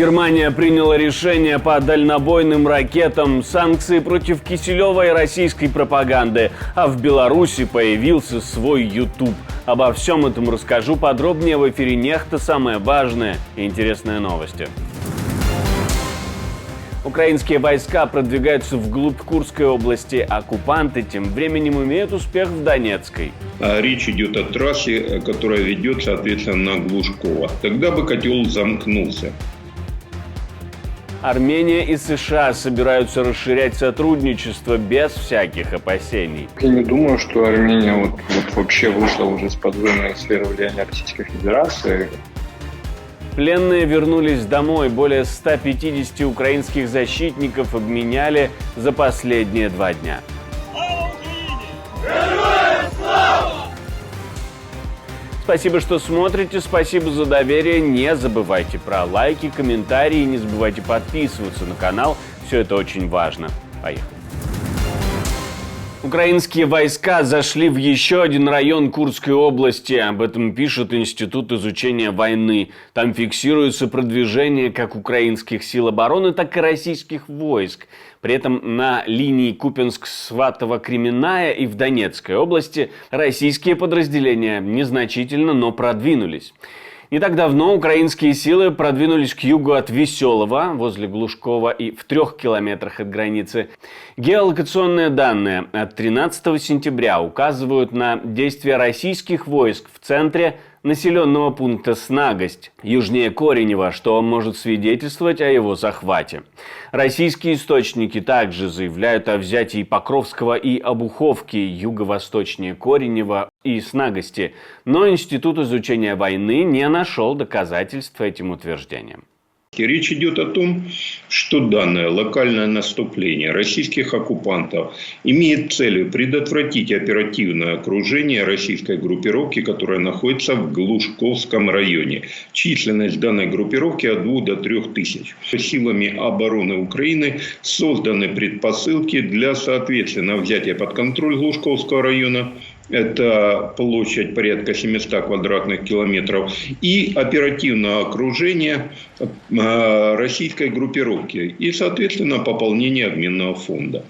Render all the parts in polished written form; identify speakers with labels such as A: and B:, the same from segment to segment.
A: Германия приняла решение по дальнобойным ракетам, санкции против Киселева и российской пропаганды, а в Беларуси появился свой YouTube. Обо всем этом расскажу подробнее в эфире «Нехта». Самые важные и интересные новости. Украинские войска продвигаются вглубь Курской области. Оккупанты тем временем имеют успех в Донецкой.
B: Речь идет о трассе, которая ведет, соответственно, на Глушково. Тогда бы котел замкнулся.
A: Армения и США собираются расширять сотрудничество без всяких опасений.
C: Я не думаю, что Армения вообще вышла уже из-под зоны сферы влияния Российской Федерации.
A: Пленные вернулись домой. Более 150 украинских защитников обменяли за последние 2 дня. Спасибо, что смотрите, спасибо за доверие. Не забывайте про лайки, комментарии, не забывайте подписываться на канал. Все это очень важно. Поехали. Украинские войска зашли в еще один район Курской области. Об этом пишет Институт изучения войны. Там фиксируется продвижение как украинских сил обороны, так и российских войск. При этом на линии Купенск-Сватово-Кременная и в Донецкой области российские подразделения незначительно, но продвинулись. Не так давно украинские силы продвинулись к югу от Веселого, возле Глушкова, и в 3 километрах от границы. Геолокационные данные от 13 сентября указывают на действия российских войск в центре населенного пункта Снагость, южнее Коренева, что может свидетельствовать о его захвате. Российские источники также заявляют о взятии Покровского и Обуховки, юго-восточнее Коренева и Снагости, но Институт изучения войны не нашел доказательств этим утверждениям.
B: Речь идет о том, что данное локальное наступление российских оккупантов имеет целью предотвратить оперативное окружение российской группировки, которая находится в Глушковском районе. Численность данной группировки от 2 до 3 тысяч. Силами обороны Украины созданы предпосылки для, соответственно, взятия под контроль Глушковского района. Это площадь порядка 700 квадратных километров. И оперативное окружение российской группировки. И, соответственно, пополнение обменного фонда.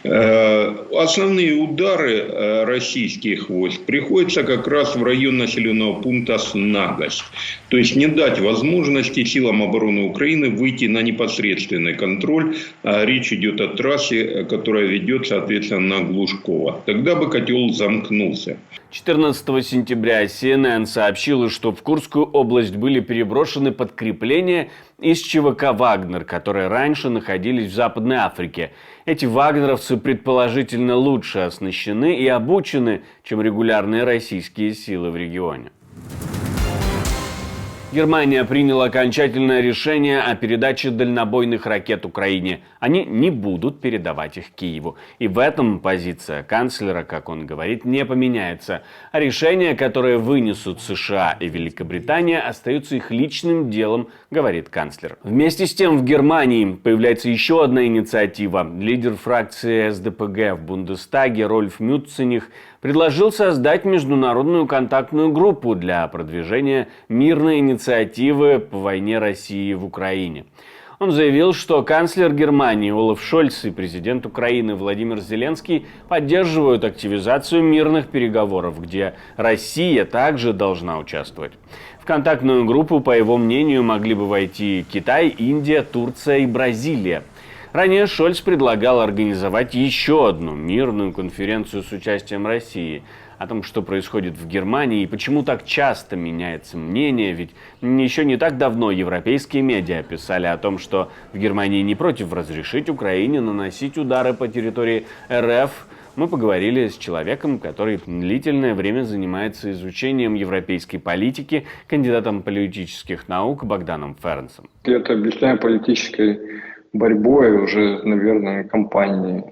B: Основные удары российских войск приходятся как раз в район населенного пункта Снагость. То есть не дать возможности силам обороны Украины выйти на непосредственный контроль. Речь идет о трассе, которая ведет, соответственно, на Глушково. Тогда бы котел замкнулся. 14
A: сентября CNN сообщила, что в Курскую область были переброшены подкрепления из ЧВК «Вагнер», которые раньше находились в Западной Африке. Эти вагнеровцы предположительно лучше оснащены и обучены, чем регулярные российские силы в регионе. Германия приняла окончательное решение о передаче дальнобойных ракет Украине. Они не будут передавать их Киеву. И в этом позиция канцлера, как он говорит, не поменяется. А решения, которые вынесут США и Великобритания, остаются их личным делом, говорит канцлер. Вместе с тем в Германии появляется еще одна инициатива. Лидер фракции СДПГ в Бундестаге Рольф Мюцених предложил создать международную контактную группу для продвижения мирной инициативы по войне России в Украине. Он заявил, что канцлер Германии Олаф Шольц и президент Украины Владимир Зеленский поддерживают активизацию мирных переговоров, где Россия также должна участвовать. В контактную группу, по его мнению, могли бы войти Китай, Индия, Турция и Бразилия. Ранее Шольц предлагал организовать еще одну мирную конференцию с участием России. О том, что происходит в Германии и почему так часто меняется мнение, ведь еще не так давно европейские медиа писали о том, что в Германии не против разрешить Украине наносить удары по территории РФ. Мы поговорили с человеком, который длительное время занимается изучением европейской политики, кандидатом политических наук Богданом Фернсом.
C: Я это объясняю политической борьбой уже, наверное, кампании,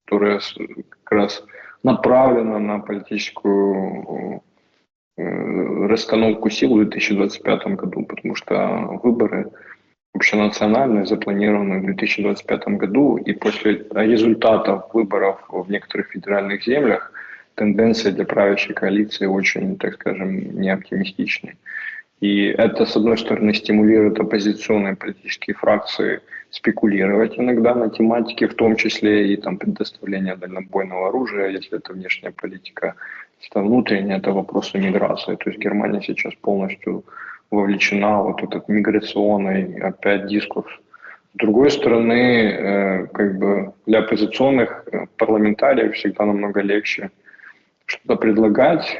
C: которая как раз направлена на политическую расстановку сил в 2025 году, потому что выборы общенациональные запланированы в 2025 году, и после результатов выборов в некоторых федеральных землях тенденция для правящей коалиции очень, так скажем, неоптимистичная. И это, с одной стороны, стимулирует оппозиционные политические фракции спекулировать иногда на тематике, в том числе и там предоставление дальнобойного оружия, если это внешняя политика, если это внутренняя, это вопросы миграции. То есть Германия сейчас полностью вовлечена вот этот миграционный опять дискурс. С другой стороны, как бы для оппозиционных парламентариев всегда намного легче что-то предлагать,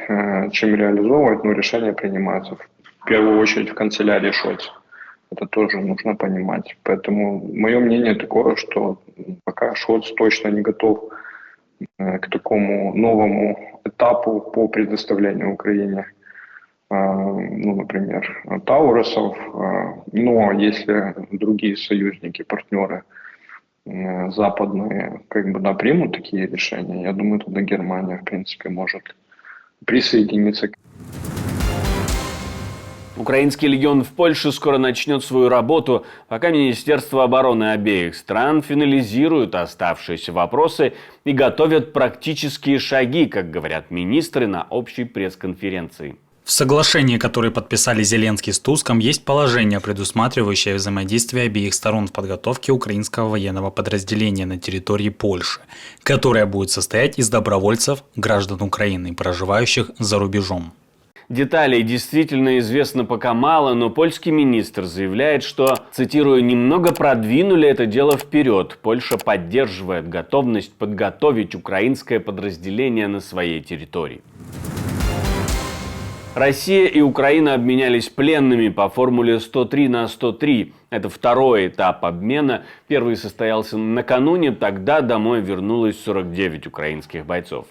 C: чем реализовывать, но решения принимаются в первую очередь в канцелярии Шольца. Это тоже нужно понимать. Поэтому мое мнение такое, что пока Шольц точно не готов к такому новому этапу по предоставлению Украине, ну, например, Таурусов, но если другие союзники, партнеры западные как бы примут такие решения, я думаю, тогда Германия, в принципе, может присоединиться к...
A: Украинский легион в Польше скоро начнет свою работу, пока Министерство обороны обеих стран финализируют оставшиеся вопросы и готовят практические шаги, как говорят министры на общей пресс-конференции.
D: В соглашении, которое подписали Зеленский с Туском, есть положение, предусматривающее взаимодействие обеих сторон в подготовке украинского военного подразделения на территории Польши, которое будет состоять из добровольцев, граждан Украины, проживающих за рубежом.
A: Деталей действительно известно пока мало, но польский министр заявляет, что, цитирую, «немного продвинули это дело вперед. Польша поддерживает готовность подготовить украинское подразделение на своей территории». Россия и Украина обменялись пленными по формуле 103/103. Это второй этап обмена. Первый состоялся накануне, тогда домой вернулось 49 украинских бойцов.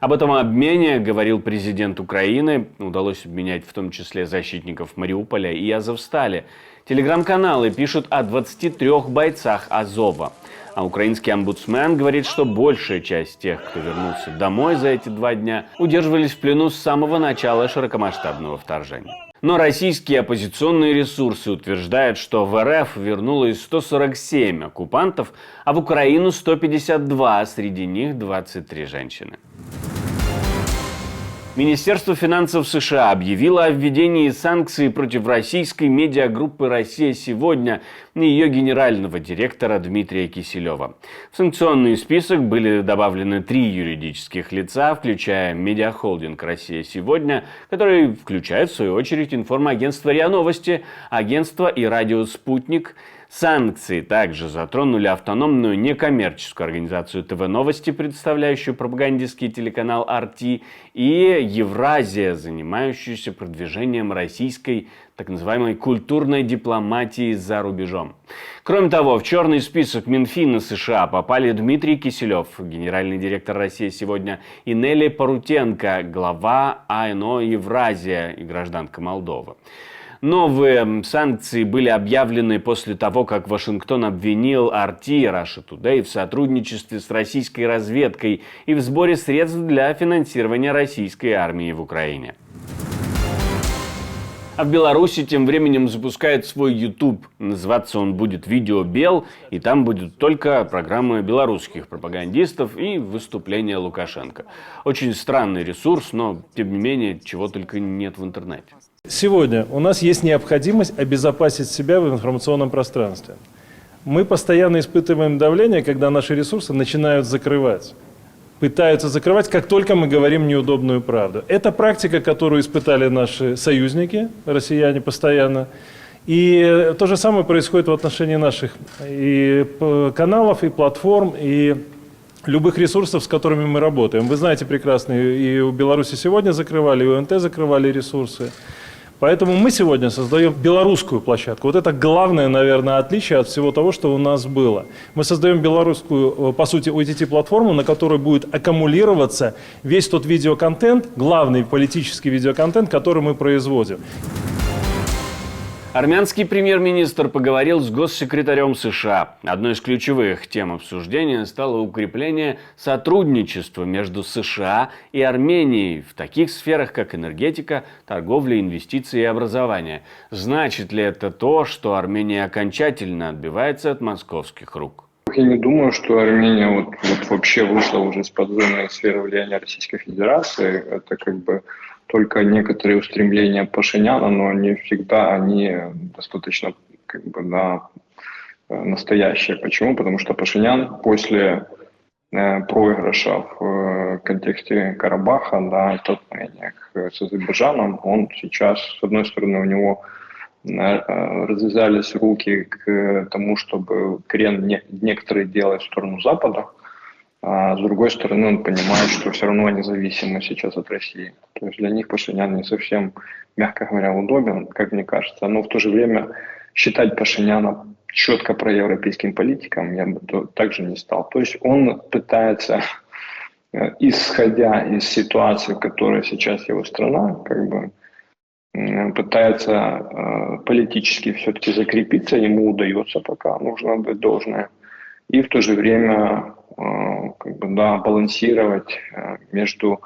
A: Об этом обмене говорил президент Украины. Удалось обменять в том числе защитников Мариуполя и Азовстали. Телеграм-каналы пишут о 23 бойцах Азова. А украинский омбудсмен говорит, что большая часть тех, кто вернулся домой за эти 2 дня, удерживались в плену с самого начала широкомасштабного вторжения. Но российские оппозиционные ресурсы утверждают, что в РФ вернулось 147 оккупантов, а в Украину 152, среди них 23 женщины. Министерство финансов США объявило о введении санкций против российской медиагруппы «Россия сегодня» и ее генерального директора Дмитрия Киселева. В санкционный список были добавлены 3 юридических лица, включая медиахолдинг «Россия сегодня», который включает, в свою очередь, информагентство РИА Новости, агентство и радио «Спутник». Санкции также затронули автономную некоммерческую организацию ТВ Новости, представляющую пропагандистский телеканал RT, и Евразия, занимающуюся продвижением российской так называемой культурной дипломатии за рубежом. Кроме того, в черный список Минфина США попали Дмитрий Киселев, генеральный директор «России сегодня», и Нелли Парутенко, глава АНО «Евразия» и гражданка Молдовы. Новые санкции были объявлены после того, как Вашингтон обвинил RT и Russia Today в сотрудничестве с российской разведкой и в сборе средств для финансирования российской армии в Украине. А в Беларуси тем временем запускает свой YouTube. Называться он будет «Видео Бел», и там будут только программы белорусских пропагандистов и выступления Лукашенко. Очень странный ресурс, но тем не менее, чего только нет в интернете.
E: Сегодня у нас есть необходимость обезопасить себя в информационном пространстве. Мы постоянно испытываем давление, когда наши ресурсы начинают закрывать. Пытаются закрывать, как только мы говорим неудобную правду. Это практика, которую испытали наши союзники, россияне, постоянно. И то же самое происходит в отношении наших и каналов, и платформ, и любых ресурсов, с которыми мы работаем. Вы знаете прекрасно, и у Беларуси сегодня закрывали, и у НТ закрывали ресурсы. Поэтому мы сегодня создаем белорусскую площадку. Вот это главное, наверное, отличие от всего того, что у нас было. Мы создаем белорусскую, по сути, OTT-платформу, на которой будет аккумулироваться весь тот видеоконтент, главный политический видеоконтент, который мы производим.
A: Армянский премьер-министр поговорил с госсекретарем США. Одной из ключевых тем обсуждения стало укрепление сотрудничества между США и Арменией в таких сферах, как энергетика, торговля, инвестиции и образование. Значит ли это то, что Армения окончательно отбивается от московских рук?
C: Я не думаю, что Армения вот вообще вышла уже из-под зоны сферы влияния Российской Федерации. Это как бы только некоторые устремления Пашиняна, но не всегда они достаточно настоящие. Почему? Потому что Пашинян после проигрыша в контексте Карабаха, в столкновениях с Азербайджаном, он сейчас, с одной стороны, у него развязались руки к тому, чтобы крен некоторые делать в сторону Запада, а с другой стороны он понимает, что все равно они зависимы сейчас от России. То есть для них Пашинян не совсем, мягко говоря, удобен, как мне кажется. Но в то же время считать Пашиняна четко проевропейским политиком я бы также не стал. То есть он пытается, исходя из ситуации, в которой сейчас его страна, пытается политически все-таки закрепиться, ему удается пока, нужно отдать должное, и в то же время балансировать между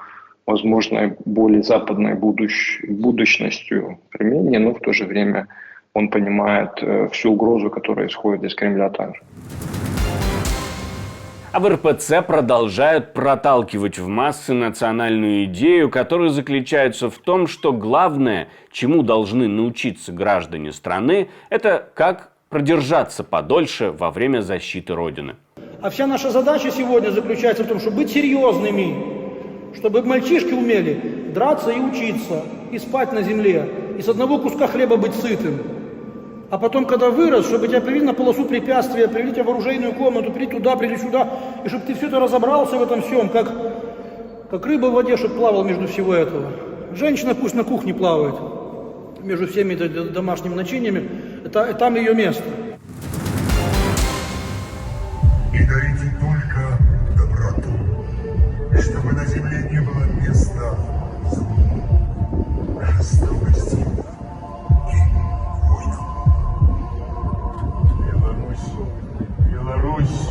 C: возможной более западной будущностью Армении, но в то же время он понимает всю угрозу, которая исходит из Кремля также.
A: А в РПЦ продолжают проталкивать в массы национальную идею, которая заключается в том, что главное, чему должны научиться граждане страны, это как продержаться подольше во время защиты Родины.
F: А вся наша задача сегодня заключается в том, чтобы быть серьезными, чтобы мальчишки умели драться и учиться, и спать на земле, и с одного куска хлеба быть сытым. А потом, когда вырос, чтобы тебя привели на полосу препятствия, привели тебя в оружейную комнату, привели туда, привели сюда, и чтобы ты все это разобрался в этом всем, как рыба в воде, чтобы плавал между всего этого. Женщина пусть на кухне плавает между всеми домашними начиниями, там ее место.
G: И дарите только доброту, чтобы на земле не было места злу, жестокости и войнам. Беларусь.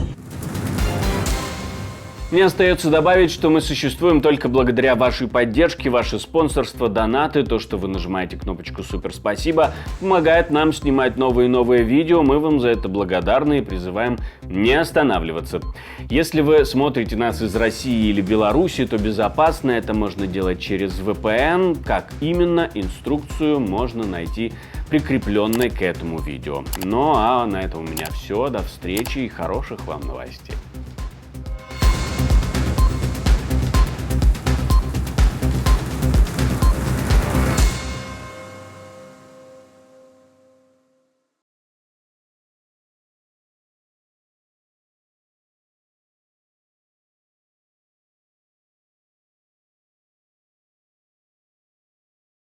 A: Мне остается добавить, что мы существуем только благодаря вашей поддержке, ваше спонсорство, донаты, то, что вы нажимаете кнопочку «Супер спасибо», помогает нам снимать новые и новые видео, мы вам за это благодарны и призываем не останавливаться. Если вы смотрите нас из России или Беларуси, то безопасно это можно делать через VPN, как именно, инструкцию можно найти прикрепленной к этому видео. Ну а на этом у меня все, до встречи и хороших вам новостей.